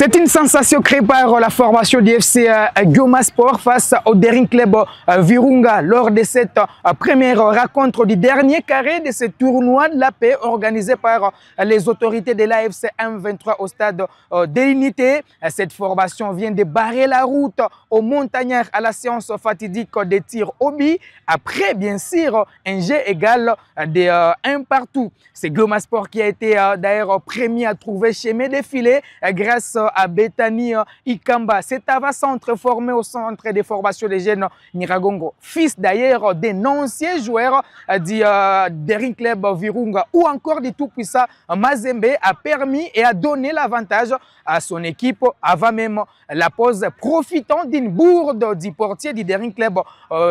C'est une sensation créée par la formation du FC Goma Sport face au Daring Club Virunga lors de cette première rencontre du dernier carré de ce tournoi de la paix organisé par les autorités de l'AFC M23 au stade de l'Unité. Cette formation vient de barrer la route aux montagnards à la séance fatidique des tirs au but après bien sûr un jeu égal de 1 partout. C'est Goma Sport qui a été d'ailleurs premier à trouver chemin défilé grâce à Bethany Ikamba. C'est avant-centre formé au centre de formation des jeunes Niragongo, fils d'ailleurs d'un ancien joueur du Daring Club Virunga ou encore du tout-puissant Mazembe, a permis et a donné l'avantage à son équipe avant même la pause, profitant d'une bourde du portier du Daring Club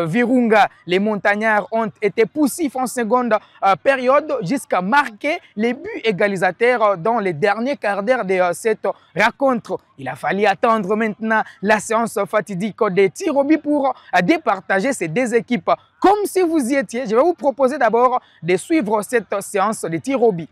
Virunga. Les montagnards ont été poussifs en seconde période jusqu'à marquer les buts égalisateurs dans les derniers quarts d'heure de cette rencontre. Il a fallu attendre maintenant la séance fatidique des tirs au but pour départager ces deux équipes. Comme si vous y étiez, je vais vous proposer d'abord de suivre cette séance de tirs au but.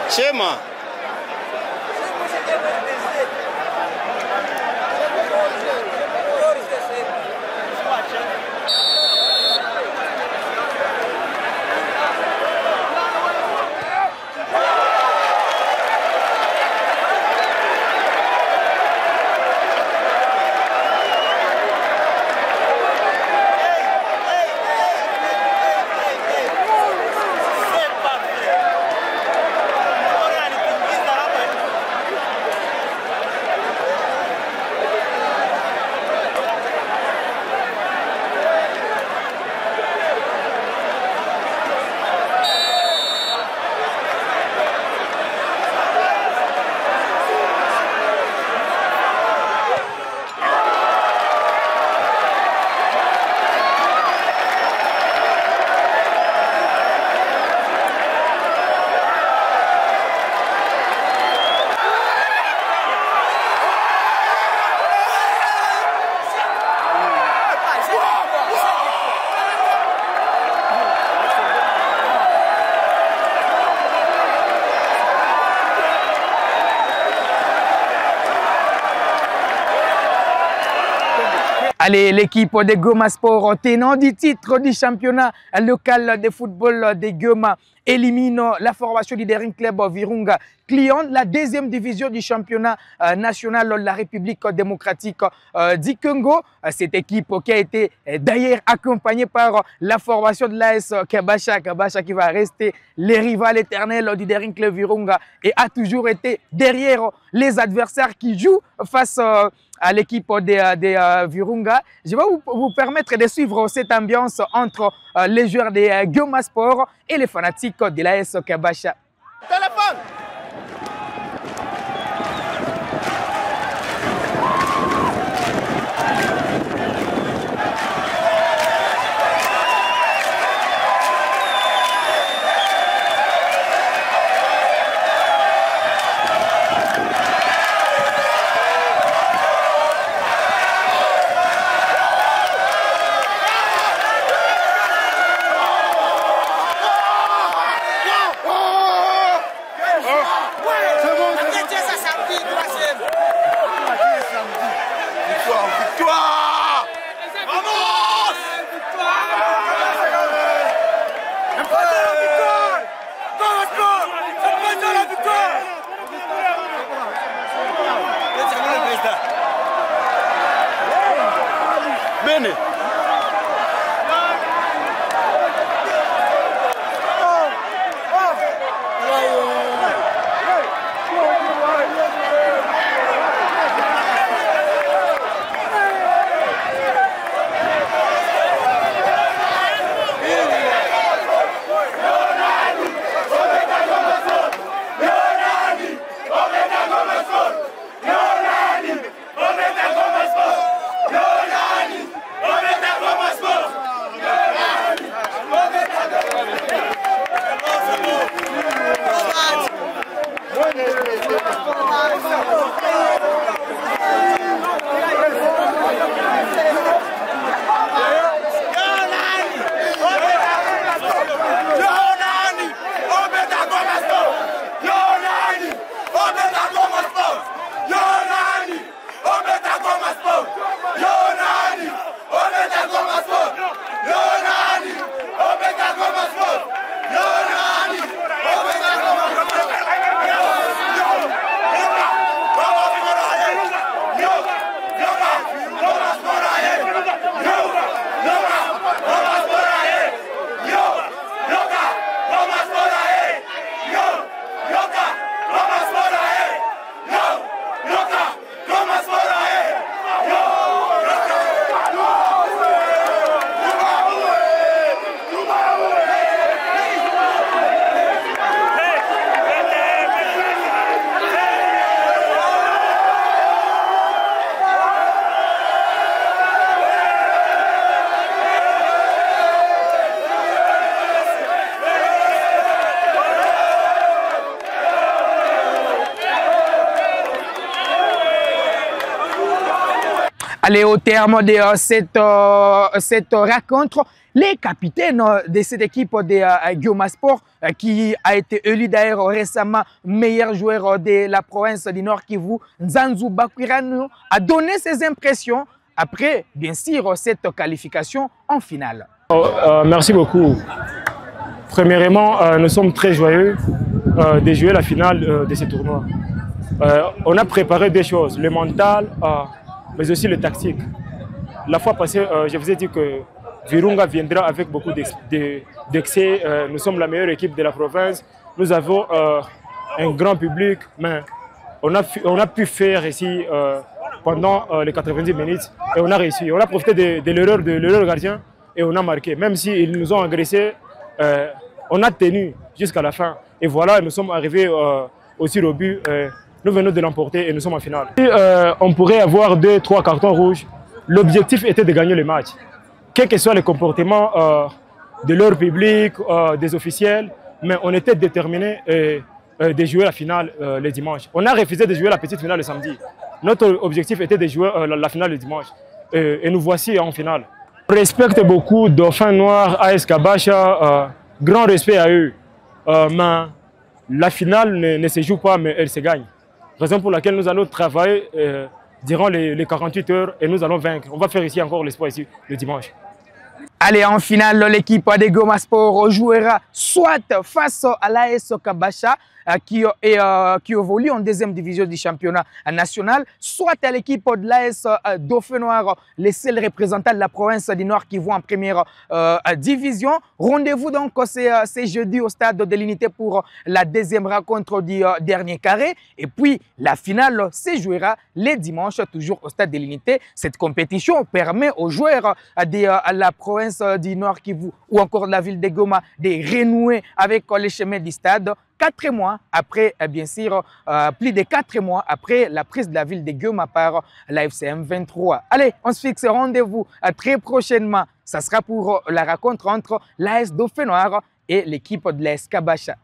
Chema. Allez, l'équipe de Goma Sport, tenant du titre du championnat local de football de Goma, élimine la formation du Daring Club Virunga, client de la deuxième division du championnat national de la République démocratique du Congo. Cette équipe qui a été d'ailleurs accompagnée par la formation de l'AS Kabasha. Kabasha qui va rester les rivales éternels du Daring Club Virunga et a toujours été derrière les adversaires qui jouent face à l'équipe des Virunga. Je vais vous permettre de suivre cette ambiance entre les joueurs des Goma Sport et les fanatiques de l'AS Kabasha. Téléphone! Bene. Allez, au terme de cette rencontre, les capitaines de cette équipe de Goma Sport, qui a été élu d'ailleurs récemment meilleur joueur de la province du Nord Kivu, Nzanzu Bakwirano, a donné ses impressions après, bien sûr, cette qualification en finale. Merci beaucoup. Premièrement, nous sommes très joyeux de jouer la finale de ce tournoi. On a préparé des choses, le mental, mais aussi le tactique. La fois passée, je vous ai dit que Virunga viendra avec beaucoup d'excès. Nous sommes la meilleure équipe de la province. Nous avons un grand public, mais on a pu faire ici pendant les 90 minutes et on a réussi. On a profité de l'erreur gardien et on a marqué. Même s'ils nous ont agressés, on a tenu jusqu'à la fin. Et voilà, nous sommes arrivés aussi au but. Nous venons de l'emporter et nous sommes en finale. On pourrait avoir 2-3 cartons rouges. L'objectif était de gagner le match. Quel que soit le comportement de leur public, des officiels, mais on était déterminés de jouer la finale le dimanche. On a refusé de jouer la petite finale le samedi. Notre objectif était de jouer la finale le dimanche. Et nous voici en finale. On respecte beaucoup Dauphin Noir, AS Kabasha, grand respect à eux. Mais la finale ne se joue pas, mais elle se gagne. Raison pour laquelle nous allons travailler durant les 48 heures et nous allons vaincre. On va faire ici encore l'espoir ici le dimanche. Allez, en finale, l'équipe de Goma Sport jouera soit face à l'AS Kabasha, qui évolue en deuxième division du championnat national, soit à l'équipe de l'AS Dauphin Noir, les seuls représentants de la province du Nord qui vont en première division. Rendez-vous donc c'est jeudi au stade de l'Unité pour la deuxième rencontre du dernier carré. Et puis la finale se jouera les dimanches, toujours au stade de l'Unité. Cette compétition permet aux joueurs de la province du Nord Kivu ou encore de la ville de Goma de renouer avec les chemins du stade. 4 mois après, bien sûr, plus de 4 mois après la prise de la ville de Goma par la FCM 23. Allez, on se fixe rendez-vous très prochainement. Ça sera pour la rencontre entre l'AS Dauphin Noir et l'équipe de l'AS Kabasha.